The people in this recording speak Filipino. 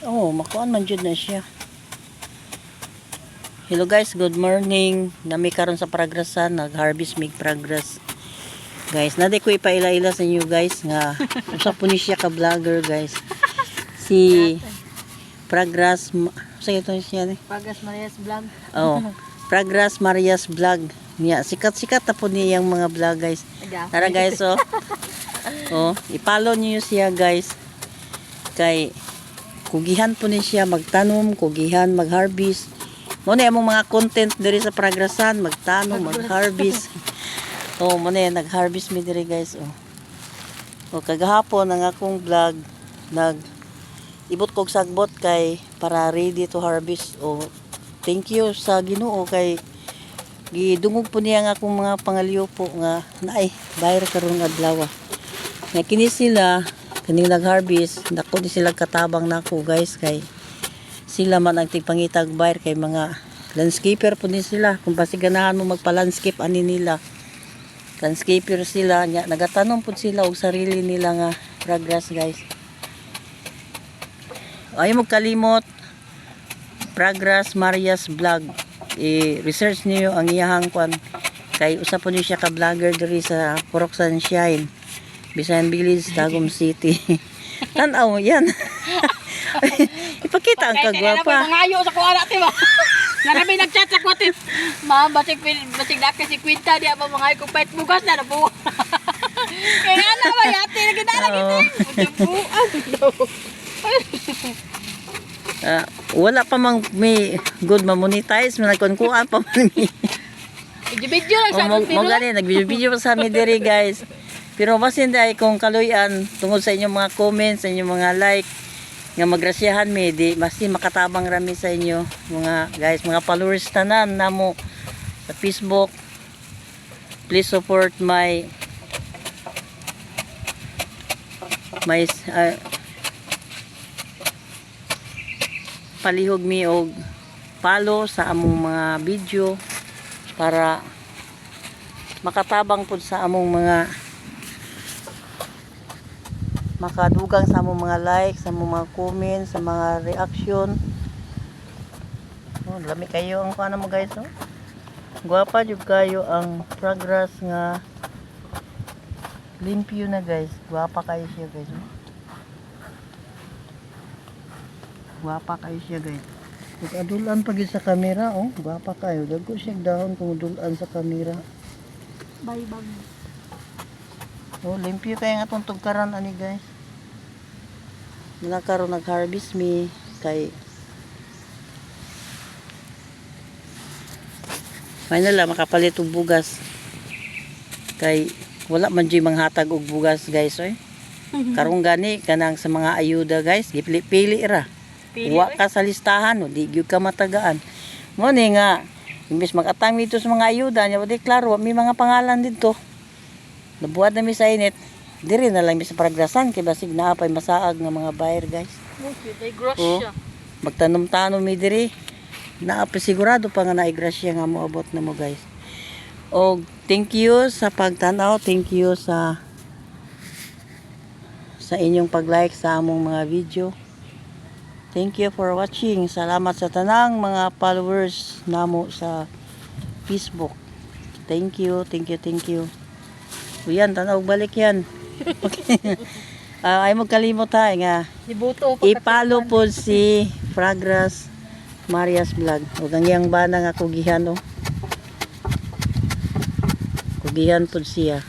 Oh, makuan man jud na siya. Hello guys, good morning. Nami karon sa Pragrasan, nag-harvest mig Pragras. Guys, nade ko ipaila-ila sa inyo guys nga usa po ni siya ka vlogger guys. Si Pragras, sa ito siya ni. Pragras Marias Vlog. Oh, Pragras Marias Vlog. Niya, sikat-sikat na po niya yung mga vlog guys. Tara guys, oh. Oh, i-follow niyo siya guys. Kay kugihan po ni siya magtanom, kugihan mag-harvest. Muna yung mga content diri sa Pragrasan, magtanom, mag-harvest. Oh, muna nag-harvest mi diri guys, oh. Oh, kagahapon ang akong vlog ibot kog sagbot kay para ready to harvest. Oh, thank you sa Ginoo kay gidungog po niya nga akong mga pangaliyo po nga naay bayar karon adlaw. Nga kini sila kaning nag-harvest, nako di sila katabang nako guys kay sila man ang tigpangitag bayar kay mga landscaper po ni sila. Kung pasiganahan mo magpa-landscape ani nila. Landscaper sila, nya nagatanom po sila og sarili nila nga Pragras guys. Ayaw mo kalimot Pragras Marias Vlog. I-research niyo ang iyahang kwan kay usa po niyo siya ka vlogger diri sa Purok Sunshine, Bisan Village, Tagum City. Tanaw yan. Ipakita ang kagwapa. Mangayo sa kuha natin ba? Narami nag-chat sa kwatin. Ma'am, basig dake si Quinta di ba mangayo kong pait bugas na po. Kaya na ba yati na gidala gitu. Wala pa mang may good ma-monetize, managkunkuan pa man mi. Video lang sa mo gani nag-video pa sa mi diri guys. Pero basin dai kung kaluyan tungod sa inyong mga comments, sa inyong mga like nga magrasyahan mi di basi makatabang rami sa inyo mga guys, mga followers tanan namo sa Facebook. Please support my palihog mi og follow sa among mga video para makatabang pud sa among mga makadugang sa among mga like, sa among mga comments, sa mga reaction. Oh, lami kayo ang kuana mo guys, oh. Guwapa jud kayo ang Pragras nga limpyo na guys. Guwapa kayo siya guys, oh. Guwapa kayo siya guys. Kung adulan pag sa camera, oh, guwapa kayo. Dagko siya dahon kung adulan sa camera. Baybag. Oh, limpyo kaya nga itong tugkaran ani guys. Nakaroon nag-harvest mi kay may nala makapalit og bugas. Kay wala man dyan manghatag og bugas guys, oy. Karong gani kanang sa mga ayuda guys, gipili ra. Wa ka sa listahan, no, di gyud ka matagaan. Mo ni nga imbes mag-atang dito sa mga ayuda, nya di klaro may mga pangalan dito. Nabuhat na mi sa init. Diri na lang mi sa Pragrasan kay basig naa pay masaag nga mga buyer guys. Okay, grasya. Magtanom-tanom mi diri. Naa pa sigurado pa nga naay grasya nga moabot na mo guys. Og thank you sa pagtanaw, thank you sa inyong pag-like sa among mga video. Thank you for watching. Salamat sa tanang mga followers namo sa Facebook. Thank you, thank you, thank you. Uyan, tanaw balik yan. Okay. Ay mo kalimot ha nga. I-follow po si Pragras Marias Vlog. Ug ang iyang bana nga kugihan, oh. Kugihan po siya.